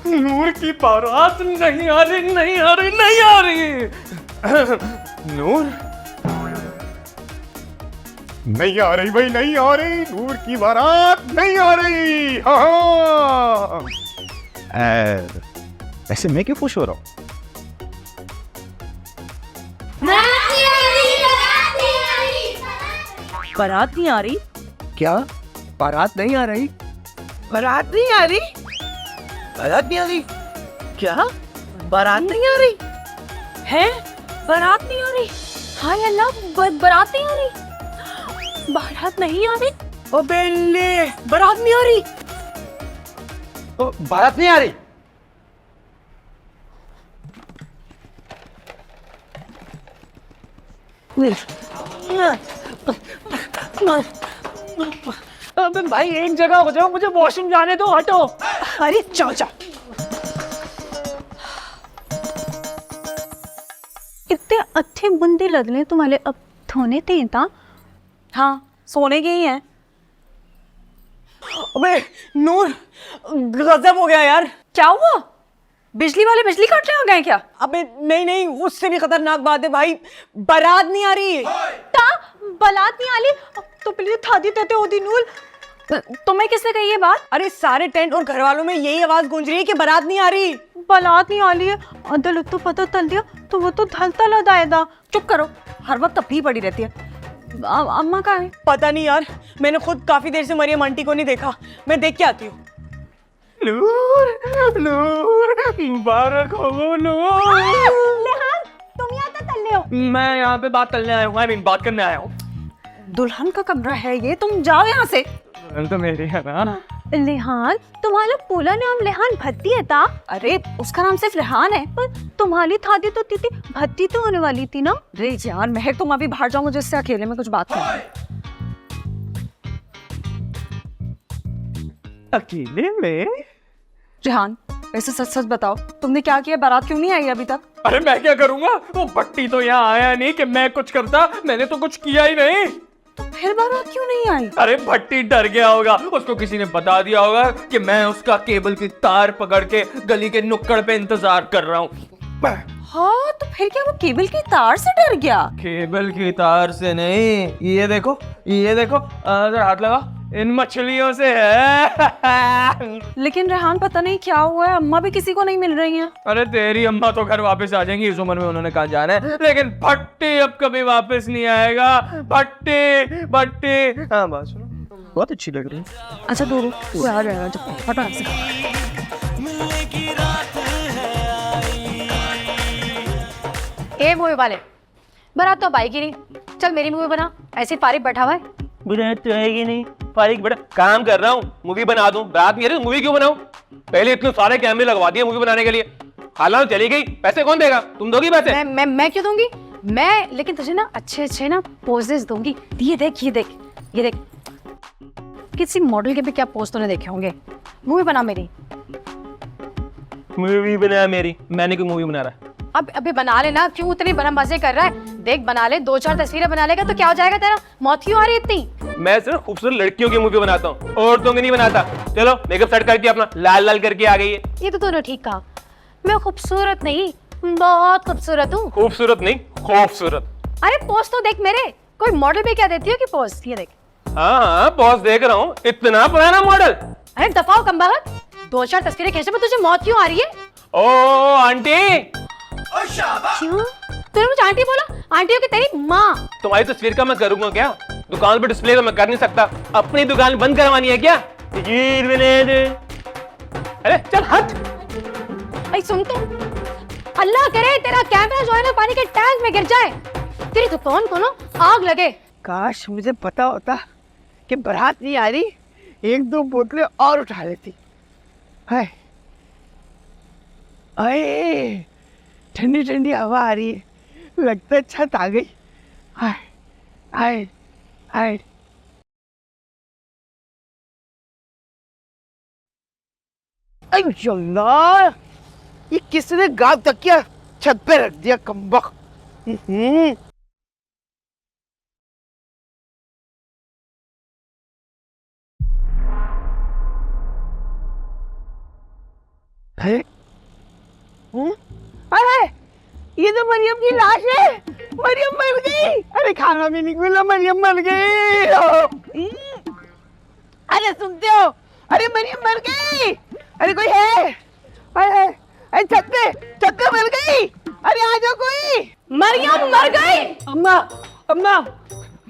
नूर की बारात नहीं आ रही, नहीं आ रही, नहीं आ रही। नूर नहीं आ रही भाई, नहीं आ रही, नूर की बारात नहीं आ रही। हाँ वैसे मैं क्यों खुश हो रहा हूँ? बारात नहीं आ रही? क्या बारात नहीं आ रही? बारात नहीं आ रही? बारात नहीं आ रही? क्या बारात नहीं आ रही? है बारात नहीं आ रही? हाय अल्लाह, बारात नहीं आ रही, बारात नहीं आ रही। ओ बेल्ले, बारात नहीं आ रही। ओ बारात नहीं आ रही। अबे भाई एक जगह हो जाओ, मुझे वॉशरूम जाने दो, हटो। अरे जाओ जाओ। इतने अच्छे बुंदे लगने तुम्हारे, अब धोने थे था? हाँ सोने के ही हैं। अबे नूर, गजब हो गया यार। क्या हुआ? बिजली वाले बिजली काटने आ गए क्या? अबे नहीं नहीं, उससे भी खतरनाक बात है भाई, बारात नहीं आ रही। ता बारात नहीं आली तो प्लीज थादी देते होती नूर। तुम्हें किसने कही ये बात? अरे सारे टेंट और घर वालों में यही आवाज गूंज रही है कि बारात नहीं आ रही। बारात नहीं आली है, अदल तो पता चल दिया तो वो तो धलता लदाएगा। चुप करो, हर वक्त अपनी पड़ी रहती है। अम्मा कहाँ है? पता नहीं यार, मैंने खुद काफी देर से मरियम आंटी को नहीं देखा, मैं देख के आती हूँ। नूर, नूर, मुबारक हो नूर। लेहान तुम यहाँ तक चल रहे हो? मैं यहाँ पे बात करने आया हूँ, आई मीन बात करने आया हूँ। दुल्हन का कमरा है ये, तुम जाओ यहाँ से। तो मेरी है ना। लेहान तुम्हारा पूरा नाम लेहान भत्ती है ता? अरे उसका नाम सिर्फ रेहान है। पर तुम्हारी थादी तो तीती भत्ती तो होने वाली थी ना? अरे यार महक, तुम अभी बाहर जाओ, मुझे इससे अकेले में कुछ बात करनी है। अकेले में? रेहान वैसे सच सच बताओ, तुमने क्या किया? बारात क्यों नहीं आई अभी तक? अरे मैं क्या करूंगा, वो भट्टी तो यहाँ आया नहीं कि मैं कुछ करता, मैंने तो कुछ किया ही नहीं। तो फिर बारात क्यों नहीं आई? अरे भट्टी डर गया होगा, उसको किसी ने बता दिया होगा कि मैं उसका केबल की तार पकड़ के गली के नुक्कड़ पे इंतजार कर रहा हूँ। हाँ तो फिर क्या वो केबल की तार से डर गया? केबल की तार से नहीं, ये देखो, ये देखो, जरा हाथ लगा, इन मछलियों से है। लेकिन रेहान पता नहीं क्या हुआ है, अम्मा भी किसी को नहीं मिल रही हैं। अरे तेरी अम्मा तो घर वापस आ जाएंगी, इस उम्र में उन्होंने कहाँ जाना है, लेकिन भट्टी अब कभी वापस नहीं आएगा। भट्टी भट्टी, हाँ बात सुनो, बहुत अच्छी लग रही है। अच्छा दूर वो आ जाएगा जब फटा से। ए मूवी वाले, बारात तो बाइक ही नहीं, चल मेरी मूवी बना, ऐसे फारिग बैठा हुआ है। बारात तो आएगी नहीं, फारिग बड़ा काम कर रहा हूँ, मूवी बना दूं, बारात नहीं आ रही, मूवी क्यों बनाऊं? पहले इतने सारे कैमरे लगवा दिए मूवी बनाने के लिए, हालांकि चली गई, पैसे कौन देगा? तुम दोगी पैसे? मैं क्यों दूंगी? मैं लेकिन तुझे ना अच्छे अच्छे ना पोजेस दूंगी। ये देख, ये देख, ये देख, किसी मॉडल के भी क्या पोज तूने देखे होंगे। मूवी बना मेरी। मूवी बना मेरी? मैंने कोई मूवी बना रहा है? अब अभी बना लेना, क्यों इतनी बड़ा मजे कर रहा है? देख बना ले, 2-4 तस्वीरें बना लेगा तो क्या हो जाएगा तेरा? मौत क्यों आ रही इतनी? मैं सिर्फ खूबसूरत लड़कियों की मूवी बनाता हूँ, औरतों की नहीं बनाता। चलो मेकअप सेट करके अपना लाल लाल करके आ गई है। ये तो तूने ठीक कहा, मैं खूबसूरत नहीं, बहुत खूबसूरत हूँ। खूबसूरत नहीं, खूबसूरत। अरे पोज तो देख मेरे, कोई मॉडल भी क्या देती हो कि पोज? ये देख। हाँ बॉस देख रहा हूँ, इतना पुराना मॉडल। अरे दफाओ कमबख्त, 2-4 तस्वीरें खींचे में तुझे मौत क्यों आ रही है? ओ आंटी, क्यों तूने मुझे आंटी बोला? आंटी हो कि तेरी माँ? तुम्हारी तस्वीर का मैं करूंगा क्या? दुकान पे डिस्प्ले तो मैं कर नहीं सकता, अपनी दुकान बंद करवानी है क्या? तस्वीर बना दे। अरे चल हट। भाई सुन तो, अल्लाह करे तेरा कैमरा जो है ना पानी के टैंक में गिर जाए, तेरी दुकान को ना आग लगे। काश मुझे पता होता कि बारात नहीं आ रही, 1-2 बोतलें और उठा लेती। हाय अरे ठंडी ठंडी हवा आ रही है, लगता है छत आ गई। हाय हाय हाय। अल्लाह, ये किसने गाँव तकिया छत पे रख दिया कमबख्त। अरे अरे ये तो मरियम की लाश है। मरियम मर गई। अरे खाना भी नहीं मिला, मरियम मर गई। अरे सुनते हो? अरे मरियम मर गई। अरे कोई है? अरे अरे छत पे मर गई। अरे आ जाओ कोई। मरियम मर गई। अम्मा अम्मा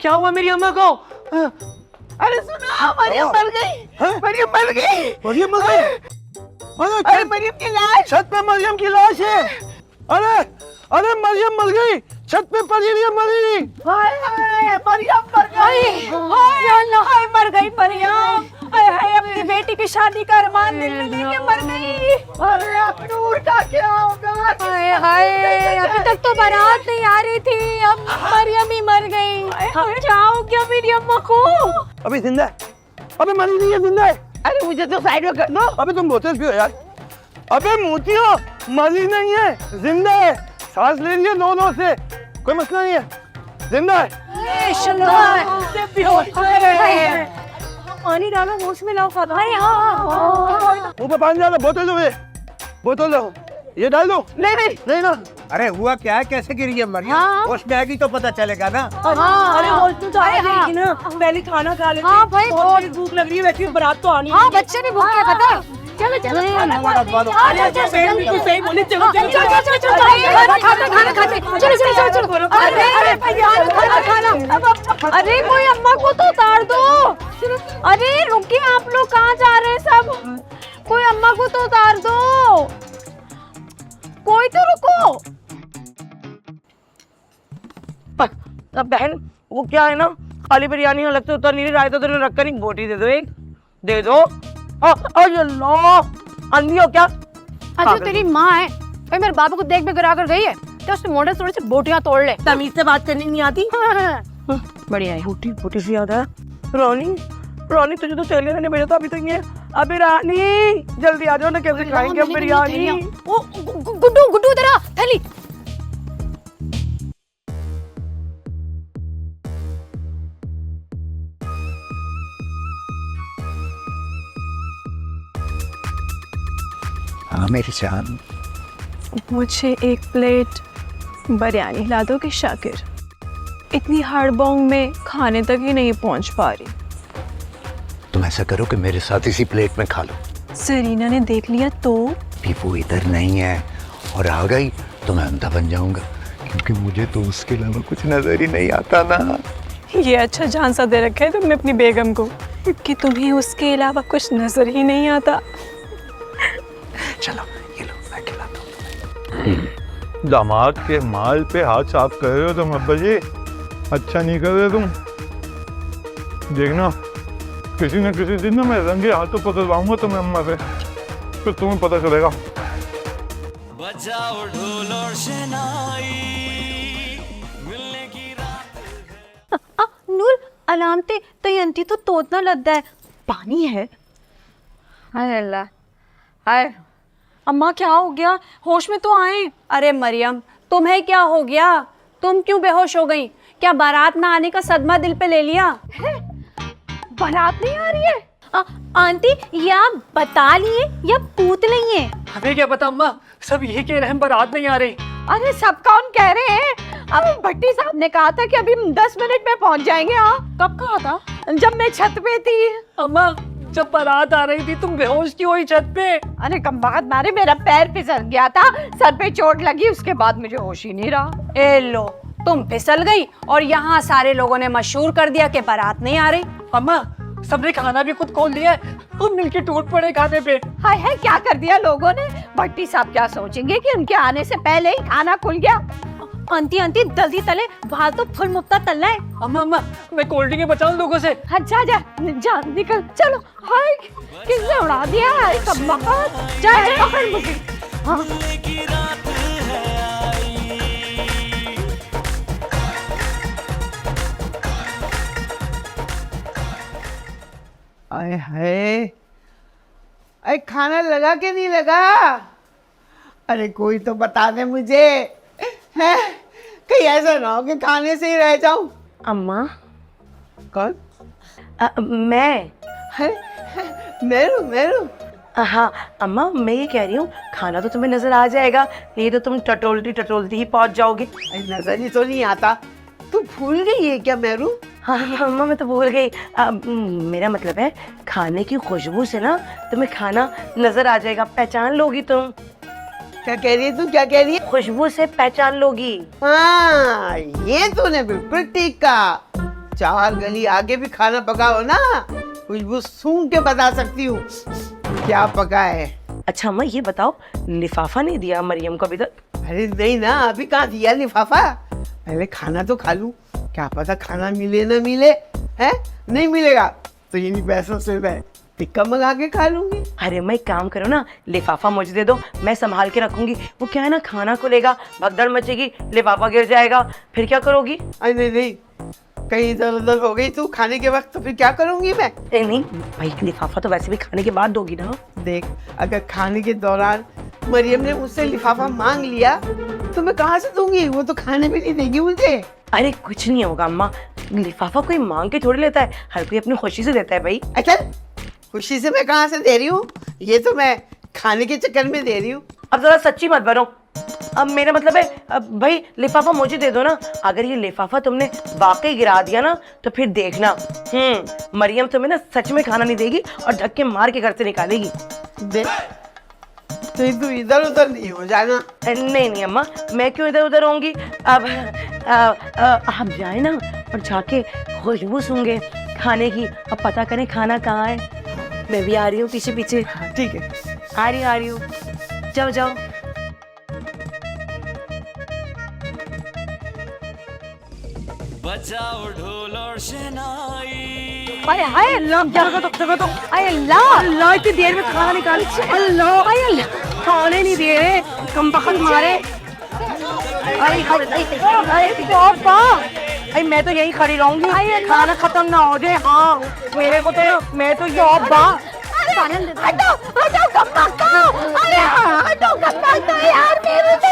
क्या हुआ मेरी अम्मा को? अरे सुनो, मरियम मर गई। मरियम मर गई। मरियम मर गई। अरे मरियम की लाश। छत पे मरियम की लाश है। अरे अरे मरियम मर गई। छत पे पड़ी हुई है मरी। हाय हाय मरियम मर गई। हाय मर गई मरियम। हाय हाय अपनी बेटी की शादी का अरमान दिल में लेके मर गई। अरे अब नूर का क्या होगा? हाय हाय अभी तक तो बारात नहीं आ रही थी, अब मरियम ही मर गई। क्या हो गया मेरी अम्मा को? अभी जिंदा है। अबे मरी नहीं है, जिंदा है। अरे मुझे तो साइड में कर दो। अबे तुम बोतल पियो यार। अबे मोतियो मरी नहीं है, जिंदा है। सांस ले रही है नौ से, कोई मसला नहीं है, जिंदा है। पानी डालो, होश में लाओ। मुंह पे पानी डालो, बोतल दो, बोतल दो, ये डाल दो। नहीं ना। अरे हुआ क्या है, कैसे गिरी है मरियम? होश में आएगी तो पता चलेगा ना। अरे होश में तो आएगी ना, पहले खाना खा लेते। हाँ भाई, बहुत भूख लग रही है, वैसे बारात तो आनी है। हाँ बच्चे भी भूखे हैं, पता है। चलो चलो खाना खाना खाते चलो चलो चलो। अरे कोई अम्मा को तो उतार दो। अरे रुकिए, आप लोग कहाँ जा रहे हैं सब? कोई अम्मा को तो उतार दो, कोई तो रुको। अब बहन वो क्या है ना, खाली बिरयानी अलग से उतर नहीं रही, रायता तो रख कर बोटी दे दो, एक दे दो। अंधी हो क्या? अच्छा तेरी माँ है भाई, मेरे बाबू को देख भी गिरा कर गई है तो उसने मोटे थोड़ी सी बोटियां तोड़ ले। तमीज से बात करनी नहीं आती। बढ़िया है। बोटी बोटी से याद है, रोनी तुझे तो चले मैंने भेजा था अभी तक ये। अबे रानी जल्दी आ जाओ ना, कैसे खाएंगे हम बिरयानी? ओ गुड्डू गुड्डू तेरा थैली। हाँ मेरी जान, मुझे एक प्लेट बिरयानी ला दो कि शाकिर? इतनी हड़बोंग में खाने तक ही नहीं पहुंच पा रही। तुम ऐसा करो कि मेरे साथ इसी प्लेट में खा लो। सरीना ने देख लिया तो? वो इधर नहीं है और आ गई तो मैं अंधा बन जाऊंगा, क्योंकि मुझे तो उसके अलावा कुछ नजर ही नहीं आता ना। ये अच्छा झांसा दे रखा है तुमने अपनी बेगम को कि तुम्हें उसके अलावा कुछ नजर ही नहीं आता। चलो ये लो, मैं खिलाता हूँ। दामाद के माल पे हाथ साफ कर रहे हो तुम अब्बा जी, अच्छा नहीं कर रहे तुम। देखना किसी न किसी दिन ना मैं रंगे हाथों पकड़वाऊंगा तुम्हें अम्मा से, फिर तुम्हें पता चलेगा। बजाओ ढोल और शहनाई, मिलने की रात। नूर अलामते तयंती तो तोतना लगता है, पानी है। हाय अल्लाह, हाय अम्मा क्या हो गया? होश में तो आए। अरे मरियम तुम्हें क्या हो गया? तुम क्यों बेहोश हो गई? क्या बारात ना आने का सदमा दिल पे ले लिया? बारात नहीं आ रही है? आंटी ये आप बता लिए या पूत लिए? हमें क्या पता अम्मा, सब यही कह रहे हैं बारात नहीं आ रही। अरे सब कौन कह रहे हैं? अब भट्टी साहब ने कहा था कि अभी 10 मिनट में पहुंच जाएंगे। हाँ कब कहा था? जब मैं छत पे थी। अम्मा जब बारात आ रही थी तुम बेहोश क्यों हुई छत पे? अरे कमबख्त मारे मेरा पैर फिसल गया था, सर पे चोट लगी, उसके बाद मुझे होश ही नहीं रहा। ए लो, तुम फिसल गई और यहाँ सारे लोगों ने मशहूर कर दिया कि बारात नहीं आ रही। अम्मा सबने खाना भी खुद खोल दिया है, हम मिलके टूट पड़े खाने पे। हाय हाय क्या कर दिया लोगों ने? भट्टी साहब क्या सोचेंगे कि उनके आने से पहले ही खाना खुल गया। आंटी आंटी जल्दी तले, बाहर तो फुल मुफ्ता तलना है। अम्मा अम्मा मैं कोल्ड ड्रिंक बचाऊं लोगों से। हाँ जा जा जा निकल, चलो। हाय किसने उड़ा दिया? हाय कमबख्त, जा पकड़ मुझे। हाँ आए हाय, अरे खाना लगा के नहीं लगा? अरे कोई तो बता दे मुझे, है कहीं ऐसा ना हो कि खाने से ही रह जाऊं। अम्मा कौन? मैं अरे मेरू मेरू, हाँ अम्मा, मैं ये कह रही हूँ खाना तो तुम्हें नजर आ जाएगा, नहीं तो तुम टटोलती ही पहुंच जाओगे। नजर ही तो नहीं आता। तू भूल गई है क्या मेरू? हाँ अम्मा, मैं तो भूल गई। मेरा मतलब है खाने की खुशबू से ना तुम्हें खाना नजर आ जाएगा, पहचान लोगी तुम। क्या कह रही है तू? क्या कह रही है? खुशबू से पहचान लोगी। हाँ, ये तूने बिल्कुल ठीक कहा। 4 गली आगे भी खाना पकाओ ना, खुशबू सूंघ के बता सकती हूँ क्या पका है। अच्छा अम्मा ये बताओ, लिफाफा नहीं दिया मरियम को अभी तक? अरे नहीं ना, अभी कहाँ दिया लिफाफा। पहले खाना तो खा लूं, क्या पता खाना मिले ना मिले। है नहीं मिलेगा तो इन्हीं पैसों से मैं टिक्का मंगा के खा लूंगी। अरे मैं एक काम करो ना, लिफाफा मुझे दे दो, मैं संभाल के रखूंगी। वो क्या है ना, खाना को लेगा, भगदड़ मचेगी, लिफाफा गिर जाएगा, फिर क्या करोगी? अरे नहीं नहीं, कहीं इधर उधर हो गई तू खाने के वक्त तो फिर क्या करूंगी मैं? नहीं भाई, लिफाफा तो वैसे भी खाने के बाद दोगी ना। देख, अगर खाने के दौरान मरियम ने मुझसे लिफाफा मांग लिया तो मैं कहाँ से दूंगी? वो तो खाने भी नहीं देगी मुझे। अरे कुछ नहीं होगा अम्मा, लिफाफा कोई मांग के थोड़ी लेता है, हर कोई अपनी खुशी से देता है भाई। अच्छा, खुशी से मैं कहाँ से दे रही हूँ? ये तो मैं खाने के चक्कर में दे रही हूँ। अब जरा सच्ची मत बनो। अब मेरा मतलब है, अब भाई लिफाफा मुझे दे दो ना। अगर ये लिफाफा तुमने वाकई गिरा दिया ना तो फिर देखना, मरियम तुम्हें ना सच में खाना नहीं देगी और धक्के मार के घर से निकालेगी। देख, तो तू इधर उधर नहीं हो जाना। नहीं अम्मा, मैं क्यों इधर उधर होंगी। अब आप जाए ना और जाके खुशबू सूंघे खाने की, अब पता करें खाना कहाँ है। मैं भी आ रही हूँ पीछे पीछे। ठीक है, आ रही हूँ, जाओ जाओ। बजाओ ढोल और शहनाई। अरे हाय अल्लाह, जगह तो अरे अल्लाह, इतनी देर में खाना निकाली। अल्लाह, हाय अल्लाह, खाने नहीं दे रहे, कम बखत मारे। अरे पापा, अरे मैं तो यही खड़ी रहूंगी, खाना खत्म ना हो जाए। हाँ मेरे को तो, मैं तो हटो गम्मा का, अरे हटो गम्मा का यार, मेरे तो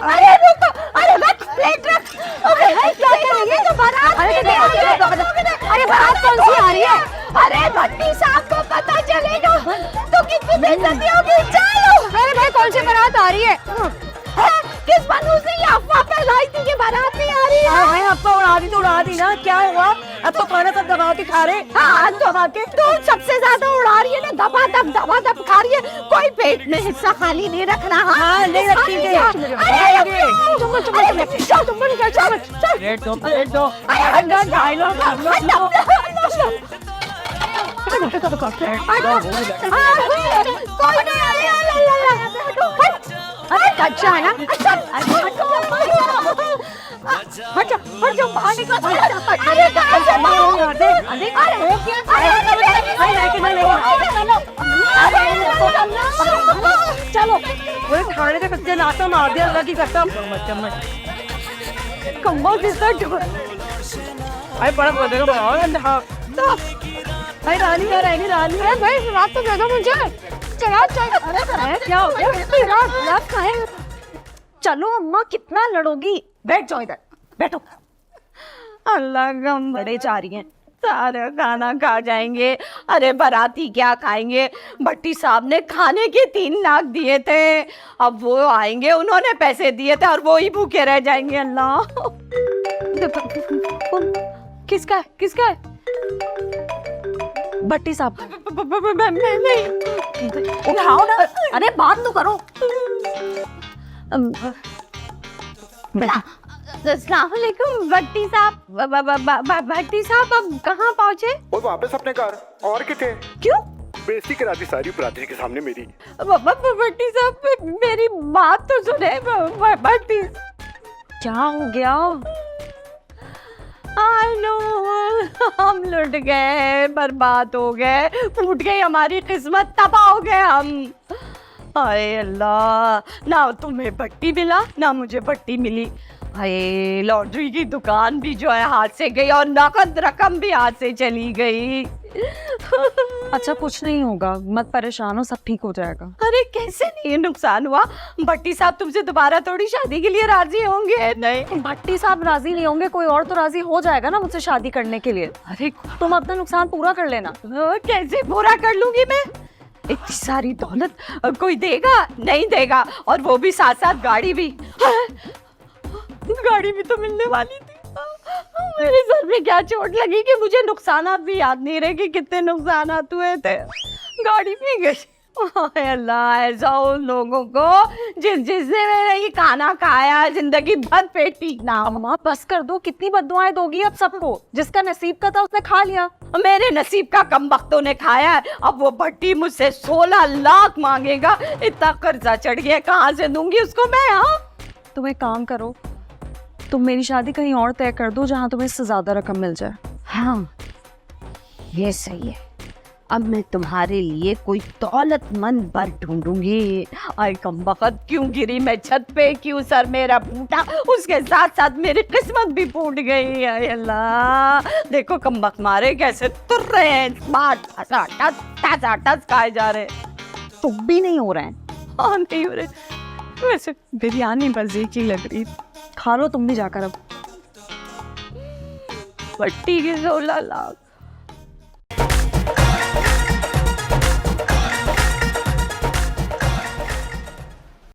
अरे रुको, अरे मत प्लेट रख। अरे क्या कर रही है? तो बारात, अरे बारात कौन सी आ रही है? अरे भट्टी साहब को पता चलेगा तो कितनी बेइज्जती होगी। चलो। अरे भाई कौन सी बारात आ रही है? किस बनूं से ये अफवाह फैलाई थी कि बारात नहीं आ रही है? भाई अफवाह उड़ा दी ना, क्या हुआ? अब तो खाना सब दबा के खा रहे। हाँ दबा के, तो सबसे ज्यादा उड़ा रही है ना, दबा दब खा रही है। कोई पेट में हिस्सा खाली नहीं रखना। हाँ नहीं रखेंगे। अरे अच्छा है ना, अच्छा हट जाओ बाहर निकलो। अरे कहां से बाहर? चलो, वो खाने का कच्चा नाश्ता मार दिया, अल्लाह की कसम। कम्बो किसका अरे बड़ा बोलेगा भाई, रानी रहेगी रानी। अरे भाई रात तो दे दो मुझे। अरे क्या हो गया? चलो अम्मा, कितना लड़ोगी? बैठ जाओ इधर, बैठो। अल्लाह गम बड़े जा रही हैं, सारा खाना खा जाएंगे। अरे बाराती क्या खाएंगे? भट्टी साहब ने खाने के 3 लाख दिए थे, अब वो आएंगे, उन्होंने पैसे दिए थे और वो ही भूखे रह जाएंगे। अल्लाह, किसका है? भट्टी साहब। नहीं, उठाओ ना, अरे बात तो करो। अस्सलाम वालेकुम भट्टी साहब। भट्टी साहब अब कहाँ पहुँचे? वो वापस अपने घर। और किथे? क्यों? बेइज्जती करा दी सारी बरादरी के सामने मेरी। भट्टी साहब मेरी बात तो सुने। भट्टी, क्या हो गया? हम लुट गए, बर्बाद हो गए, फूट गई हमारी किस्मत, तबाह हो गए हम। हाय अल्लाह, ना तुम्हें भट्टी मिला ना मुझे भट्टी मिली। हाय, लॉन्ड्री की दुकान भी जो है हाथ से गई और नकद रकम भी हाथ से चली गई। अच्छा कुछ नहीं होगा, मत परेशान हो, सब ठीक हो जाएगा। अरे कैसे नहीं नुकसान हुआ? भट्टी साहब तुमसे दोबारा थोड़ी शादी के लिए राजी होंगे? नहीं, भट्टी साहब राजी नहीं होंगे, कोई और तो राजी हो जाएगा ना मुझसे शादी करने के लिए। अरे तुम अपना नुकसान पूरा कर लेना। कैसे पूरा कर लूंगी मैं? इतनी सारी दौलत कोई देगा? नहीं देगा, और वो भी साथ साथ गाड़ी भी। गाड़ी भी तो मिलने वाली थी। मेरे सर में क्या चोट लगी कि मुझे नुकसानात भी याद नहीं रहे कि कितने नुकसानात हुए थे। गाड़ी भी गई। हाय अल्लाह, ऐसा उन लोगों को जिसने मेरा ये खाना खाया जिंदगी भर पेट ठीक ना हो। अम्मा बस कर दो, कितनी बद्दुआएं दोगी अब सबको? जिसका नसीब का था उसने खा लिया। मेरे नसीब का कमबख्तों ने खाया है। अब वो भट्टी मुझसे 16 लाख मांगेगा। इतना कर्जा चढ़ गया, कहाँ से दूंगी उसको मैं? हाँ, तुम एक काम करो, तुम मेरी शादी कहीं और तय कर दो जहाँ तुम्हें इससे ज्यादा रकम मिल जाए। हाँ ये सही है। अब मैं तुम्हारे लिए कोई दौलतमंद बर ढूंढूंगी। आई कमबख्त, क्यों गिरी मैं छत पे, क्यों सर मेरा फूटा, उसके साथ साथ मेरी किस्मत भी फूट गई। आई अल्लाह, देखो कमबख्त मारे कैसे तुर रहे हैं, स्मार्ट टस खाए जा रहे हैं। तुम भी नहीं हो रहे हैं। हाँ नहीं हो रहे। वैसे बिरयानी मजे की लग रही, खा लो तुम भी जाकर अब। भट्टी के 16 लाख।